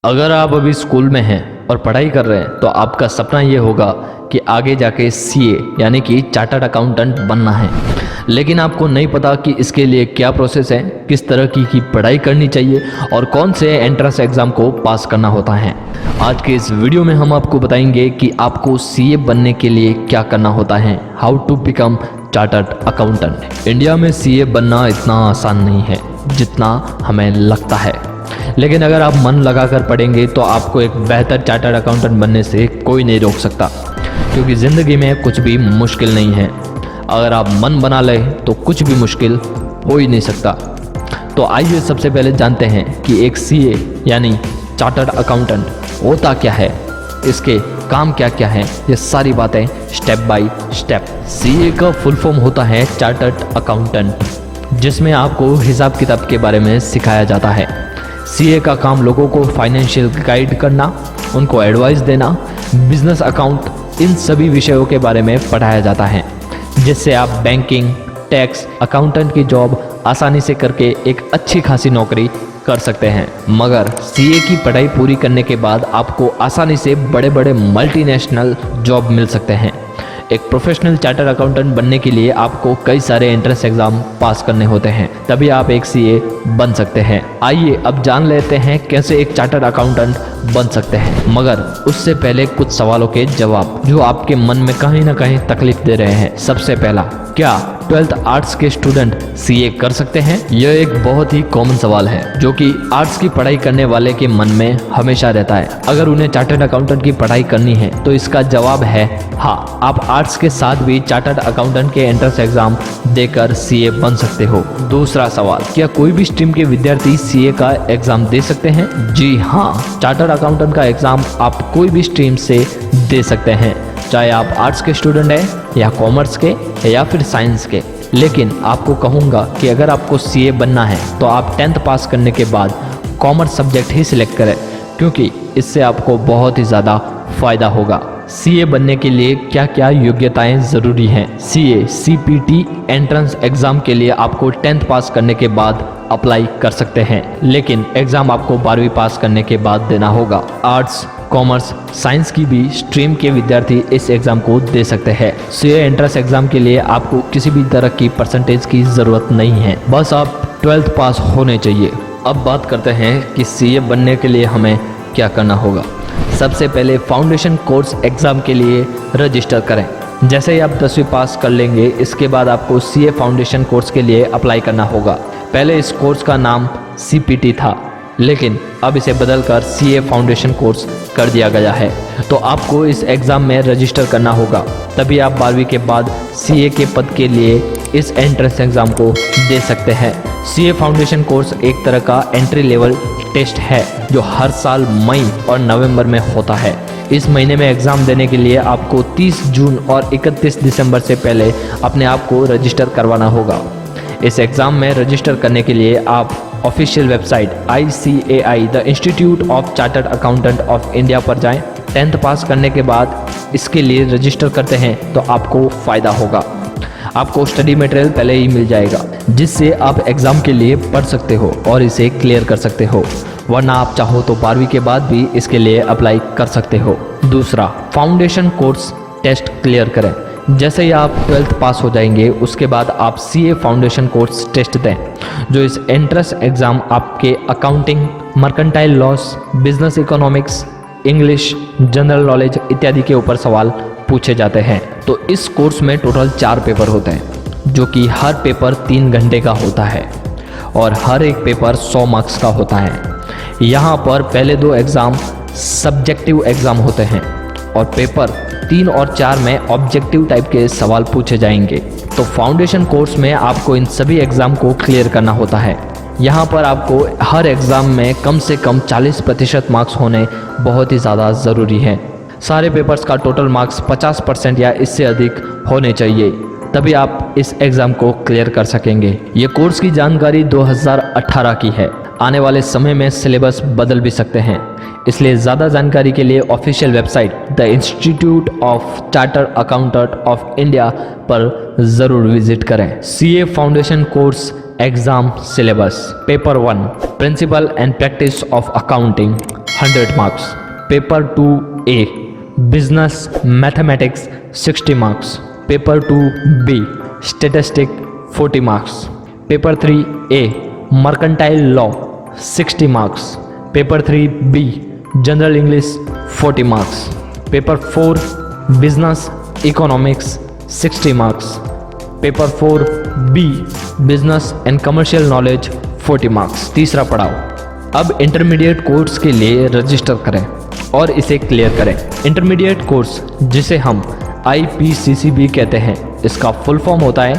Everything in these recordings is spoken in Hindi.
अगर आप अभी स्कूल में हैं और पढ़ाई कर रहे हैं तो आपका सपना ये होगा कि आगे जाके सीए यानी कि चार्टर्ड अकाउंटेंट बनना है। लेकिन आपको नहीं पता कि इसके लिए क्या प्रोसेस है, किस तरह की पढ़ाई करनी चाहिए और कौन से एंट्रेंस एग्ज़ाम को पास करना होता है। आज के इस वीडियो में हम आपको बताएंगे कि आपको सीए बनने के लिए क्या करना होता है, how to become chartered accountant. India में सीए बनना इतना आसान नहीं है जितना हमें लगता है, लेकिन अगर आप मन लगाकर पढ़ेंगे तो आपको एक बेहतर चार्टर्ड अकाउंटेंट बनने से कोई नहीं रोक सकता, क्योंकि ज़िंदगी में कुछ भी मुश्किल नहीं है। अगर आप मन बना लें तो कुछ भी मुश्किल हो ही नहीं सकता। तो आइए सबसे पहले जानते हैं कि एक सीए यानी चार्टर्ड अकाउंटेंट होता क्या है, इसके काम क्या क्या हैं, ये सारी बातें स्टेप बाय स्टेप। सीए का फुल फॉर्म होता है चार्टर्ड अकाउंटेंट, जिसमें आपको हिसाब किताब के बारे में सिखाया जाता है। सीए का काम लोगों को फाइनेंशियल गाइड करना, उनको एडवाइस देना, बिजनेस अकाउंट, इन सभी विषयों के बारे में पढ़ाया जाता है, जिससे आप बैंकिंग, टैक्स, अकाउंटेंट की जॉब आसानी से करके एक अच्छी खासी नौकरी कर सकते हैं। मगर सीए की पढ़ाई पूरी करने के बाद आपको आसानी से बड़े बड़े मल्टीनेशनल जॉब मिल सकते हैं। एक प्रोफेशनल चार्टर्ड अकाउंटेंट बनने के लिए आपको कई सारे एंट्रेंस एग्जाम पास करने होते हैं, तभी आप एक सीए बन सकते हैं। आइए अब जान लेते हैं कैसे एक चार्टर्ड अकाउंटेंट बन सकते हैं, मगर उससे पहले कुछ सवालों के जवाब जो आपके मन में कहीं ना कहीं तकलीफ दे रहे हैं। सबसे पहला, क्या 12th आर्ट्स के स्टूडेंट सीए कर सकते हैं? यह एक बहुत ही कॉमन सवाल है जो कि आर्ट्स की पढ़ाई करने वाले के मन में हमेशा रहता है। अगर उन्हें चार्टर्ड अकाउंटेंट की पढ़ाई करनी है तो इसका जवाब है हाँ, आप आर्ट्स के साथ भी चार्टर्ड अकाउंटेंट के एंट्रेंस एग्जाम देकर सीए बन सकते हो। दूसरा सवाल, क्या कोई भी स्ट्रीम के विद्यार्थी सीए का एग्जाम दे सकते हैं? जी हाँ, चार्टर्ड अकाउंटेंट का एग्जाम आप कोई भी स्ट्रीम से दे सकते हैं, चाहे आप आर्ट्स के स्टूडेंट हैं या कॉमर्स के या फिर साइंस के। लेकिन आपको कहूँगा कि अगर आपको सीए बनना है तो आप 10th पास करने के बाद कॉमर्स सब्जेक्ट ही सिलेक्ट करें, क्योंकि इससे आपको बहुत ही ज़्यादा फ़ायदा होगा। सीए बनने के लिए क्या क्या योग्यताएं ज़रूरी हैं? सीए सीपीटी एंट्रेंस एग्ज़ाम के लिए आपको 10th पास करने के बाद अप्लाई कर सकते हैं, लेकिन एग्ज़ाम आपको 12वीं पास करने के बाद देना होगा। आर्ट्स, कॉमर्स, साइंस की भी स्ट्रीम के विद्यार्थी इस एग्ज़ाम को दे सकते हैं। सीए एंट्रेंस एग्ज़ाम के लिए आपको किसी भी तरह की परसेंटेज की ज़रूरत नहीं है, बस आप 12th पास होने चाहिए। अब बात करते हैं कि सीए बनने के लिए हमें क्या करना होगा। सबसे पहले फाउंडेशन कोर्स एग्ज़ाम के लिए रजिस्टर करें। जैसे ही आप 10वीं पास कर लेंगे, इसके बाद आपको सीए फाउंडेशन कोर्स के लिए अप्लाई करना होगा। पहले इस कोर्स का नाम सीपीटी था, लेकिन अब इसे बदलकर सीए फाउंडेशन कोर्स कर दिया गया है। तो आपको इस एग्ज़ाम में रजिस्टर करना होगा, तभी आप 12वीं के बाद सीए के पद के लिए इस एंट्रेंस एग्ज़ाम को दे सकते हैं। सीए फाउंडेशन कोर्स एक तरह का एंट्री लेवल टेस्ट है जो हर साल मई और नवंबर में होता है। इस महीने में एग्ज़ाम देने के लिए आपको 30 जून और 31 दिसंबर से पहले अपने आप को रजिस्टर करवाना होगा। इस एग्ज़ाम में रजिस्टर करने के लिए आप official website ICAI the institute of chartered accountant of India पर जाएं। 10th पास करने के बाद इसके लिए रजिस्टर करते हैं तो आपको फ़ायदा होगा। आपको स्टडी मटेरियल पहले ही मिल जाएगा, जिससे आप एग्ज़ाम के लिए पढ़ सकते हो और इसे क्लियर कर सकते हो, वरना आप चाहो तो 12वीं के बाद भी इसके लिए अप्लाई कर सकते हो। दूसरा, फाउंडेशन कोर्स टेस्ट क्लियर करें। जैसे ही आप 12th पास हो जाएंगे, उसके बाद आप सीए फाउंडेशन कोर्स टेस्ट दें, जो इस एंट्रेंस एग्ज़ाम आपके accounting, mercantile loss, business economics, English, general knowledge इत्यादि के ऊपर सवाल पूछे जाते हैं। तो इस कोर्स में टोटल 4 पेपर होते हैं, जो कि हर पेपर 3 घंटे का होता है और हर एक पेपर 100 मार्क्स का होता है। यहाँ पर पहले 2 एग्ज़ाम सब्जेक्टिव एग्ज़ाम होते हैं और पेपर 3 और 4 में ऑब्जेक्टिव टाइप के सवाल पूछे जाएंगे। तो फाउंडेशन कोर्स में आपको इन सभी एग्ज़ाम को क्लियर करना होता है। यहाँ पर आपको हर एग्ज़ाम में कम से कम 40% मार्क्स होने बहुत ही ज़्यादा ज़रूरी है। सारे पेपर्स का टोटल मार्क्स 50% या इससे अधिक होने चाहिए, तभी आप इस एग्ज़ाम को क्लियर कर सकेंगे। ये कोर्स की जानकारी 2018 की है। आने वाले समय में सिलेबस बदल भी सकते हैं, इसलिए ज़्यादा जानकारी के लिए official website the institute of chartered accountant of India पर ज़रूर विजिट करें। CA foundation course exam syllabus. Paper 1 principle and practice of accounting 100 marks. Paper 2A business mathematics 60 marks. Paper 2B statistic 40 marks. Paper 3A mercantile law 60 marks. Paper 3B general English 40 marks. Paper 4 business economics 60 marks. Paper 4B business and commercial knowledge 40 marks. तीसरा पड़ाव। अब इंटरमीडिएट कोर्स के लिए रजिस्टर करें और इसे क्लियर करें। इंटरमीडिएट कोर्स जिसे हम IPCC भी कहते हैं, इसका फुल फॉर्म होता है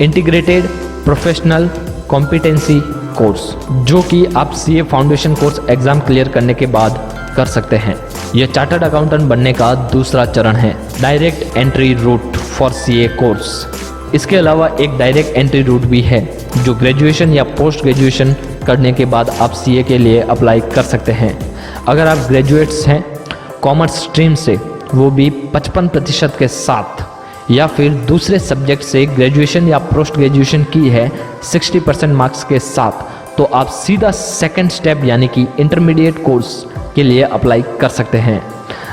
इंटीग्रेटेड प्रोफेशनल कॉम्पिटेंसी कोर्स, जो कि आप CA foundation course exam clear करने के बाद कर सकते हैं। यह चार्टर्ड अकाउंटेंट बनने का दूसरा चरण है, direct entry route for CA course. इसके अलावा एक डायरेक्ट एंट्री रूट भी है, जो ग्रेजुएशन या पोस्ट ग्रेजुएशन करने के बाद आप CA के लिए अप्लाई कर सकते हैं। अगर आप ग्रेजुएट्स हैं कॉमर्स स्ट्रीम से, वो भी 55% के साथ, या फिर दूसरे सब्जेक्ट से ग्रेजुएशन या पोस्ट ग्रेजुएशन की है 60% मार्क्स के साथ, तो आप सीधा सेकंड स्टेप यानी कि इंटरमीडिएट कोर्स के लिए अप्लाई कर सकते हैं।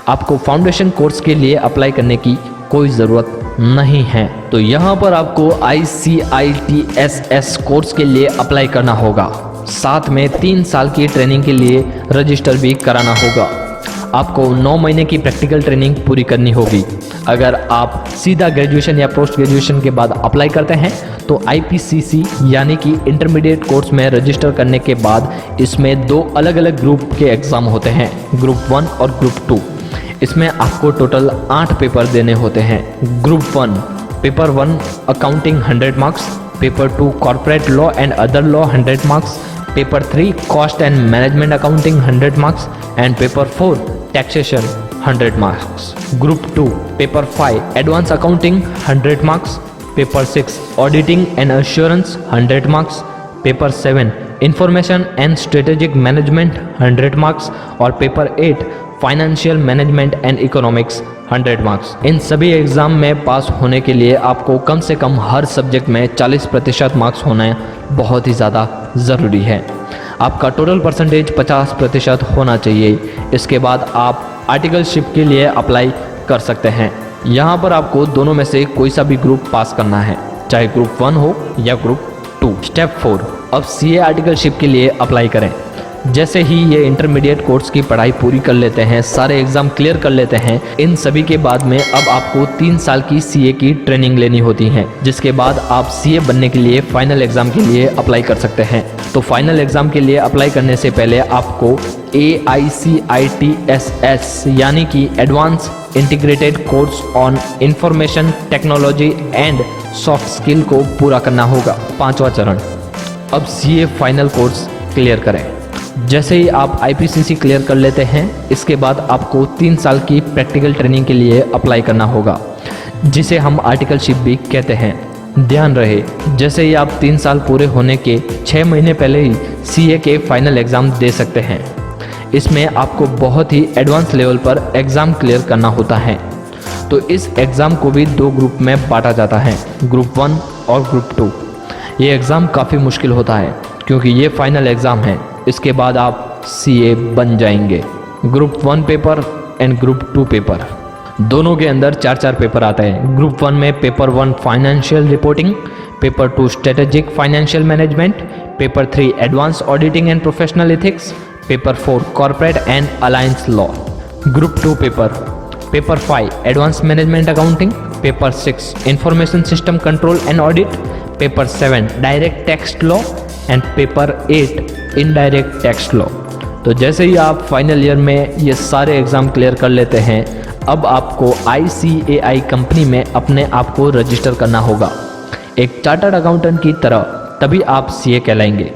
आपको फाउंडेशन कोर्स के लिए अप्लाई करने की कोई ज़रूरत नहीं है। तो यहाँ पर आपको ICITSS कोर्स के लिए अप्लाई करना होगा, साथ में 3 साल की ट्रेनिंग के लिए रजिस्टर भी कराना होगा। आपको 9 महीने की प्रैक्टिकल ट्रेनिंग पूरी करनी होगी। अगर आप सीधा ग्रेजुएशन या पोस्ट ग्रेजुएशन के बाद अप्लाई करते हैं तो IPCC यानी कि इंटरमीडिएट कोर्स में रजिस्टर करने के बाद इसमें 2 अलग अलग ग्रुप के एग्ज़ाम होते हैं, ग्रुप 1 और ग्रुप 2। इसमें आपको टोटल 8 पेपर देने होते हैं। Group 1 paper 1 accounting 100 marks, paper 2 corporate law and other law 100 marks, paper 3 cost and management accounting 100 marks and paper 4 taxation 100 marks. Group 2 paper 5 advance accounting 100 marks, paper 6 auditing and assurance 100 marks, paper 7 information and strategic management 100 marks और paper 8 financial management and economics 100 marks. इन सभी एग्ज़ाम में पास होने के लिए आपको कम से कम हर सब्जेक्ट में 40% मार्क्स होना बहुत ही ज़्यादा ज़रूरी है। आपका टोटल परसेंटेज 50% होना चाहिए। इसके बाद आप आर्टिकलशिप के लिए अप्लाई कर सकते हैं। यहाँ पर आपको दोनों में से कोई सा भी ग्रुप पास करना है, चाहे ग्रुप 1 हो या ग्रुप 2। स्टेप 4 अब CA आर्टिकलशिप के लिए अप्लाई करें। जैसे ही ये इंटरमीडिएट कोर्स की पढ़ाई पूरी कर लेते हैं, सारे एग्ज़ाम क्लियर कर लेते हैं, इन सभी के बाद में अब आपको 3 साल की CA की ट्रेनिंग लेनी होती है, जिसके बाद आप CA बनने के लिए फाइनल एग्ज़ाम के लिए अप्लाई कर सकते हैं। तो फाइनल एग्ज़ाम के लिए अप्लाई करने से पहले आपको AICITSS यानी कि advance integrated course on information technology and soft skill को पूरा करना होगा। 5वां चरण अब CA फाइनल कोर्स क्लियर करें। जैसे ही आप IPCC क्लियर कर लेते हैं, इसके बाद आपको 3 साल की प्रैक्टिकल ट्रेनिंग के लिए अप्लाई करना होगा, जिसे हम आर्टिकलशिप भी कहते हैं। ध्यान रहे, जैसे ही आप 3 साल पूरे होने के 6 महीने पहले ही CA के फाइनल एग्ज़ाम दे सकते हैं। इसमें आपको बहुत ही एडवांस लेवल पर एग्ज़ाम क्लियर करना होता है। तो इस एग्ज़ाम को भी 2 ग्रुप में बांटा जाता है, ग्रुप 1 और ग्रुप 2। ये एग्ज़ाम काफ़ी मुश्किल होता है क्योंकि ये फाइनल एग्ज़ाम है। इसके बाद आप CA बन जाएंगे। Group 1 paper and group 2 paper, दोनों के अंदर 4-4 पेपर आता है। ग्रुप 1 में paper 1 financial reporting, paper 2 strategic financial management, paper 3 advance auditing and professional ethics, paper 4 corporate and alliance law. Group 2 paper 5 advance management accounting, paper 6 information system control and audit, paper 7 direct tax law and paper 8 indirect tax law. तो जैसे ही आप फाइनल ईयर में ये सारे एग्ज़ाम क्लियर कर लेते हैं, अब आपको ICAI कंपनी में अपने आप को रजिस्टर करना होगा एक चार्टर्ड अकाउंटेंट की तरह, तभी आप CA कहलाएंगे।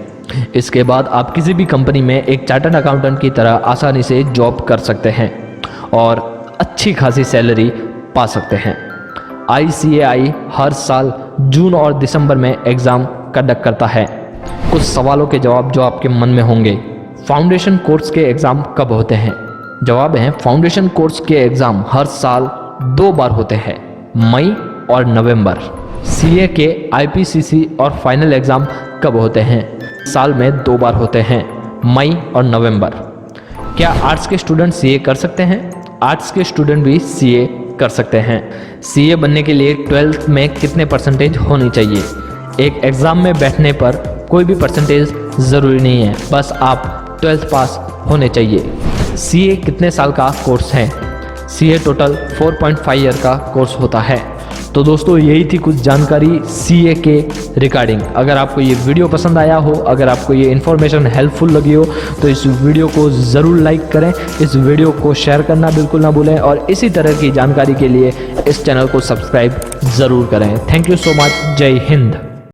इसके बाद आप किसी भी कंपनी में एक चार्टर्ड अकाउंटेंट की तरह आसानी से जॉब कर सकते हैं और अच्छी खासी सैलरी पा सकते हैं। ICAI हर साल जून और दिसंबर में एग्ज़ाम कंडक्ट करता है। कुछ सवालों के जवाब जो आपके मन में होंगे, फाउंडेशन कोर्स के एग्ज़ाम कब होते हैं? जवाब है, फाउंडेशन कोर्स के एग्ज़ाम हर साल 2 बार होते हैं, मई और नवंबर। CA के IPCC और फाइनल एग्ज़ाम कब होते हैं? साल में 2 बार होते हैं, मई और नवंबर। क्या आर्ट्स के स्टूडेंट सीए कर सकते हैं? आर्ट्स के स्टूडेंट भी सीए कर सकते हैं। सीए बनने के लिए 12th में कितने परसेंटेज होनी चाहिए? एक एग्ज़ाम में बैठने पर कोई भी परसेंटेज ज़रूरी नहीं है, बस आप 12th पास होने चाहिए। सीए कितने साल का कोर्स है? सीए टोटल 4.5 ईयर का कोर्स होता है। तो दोस्तों यही थी कुछ जानकारी सीए के रिगार्डिंग। अगर आपको ये वीडियो पसंद आया हो, अगर आपको ये इन्फॉर्मेशन हेल्पफुल लगी हो तो इस वीडियो को ज़रूर लाइक करें, इस वीडियो को शेयर करना बिल्कुल ना भूलें और इसी तरह की जानकारी के लिए इस चैनल को सब्सक्राइब ज़रूर करें। Thank you so much. जय हिंद।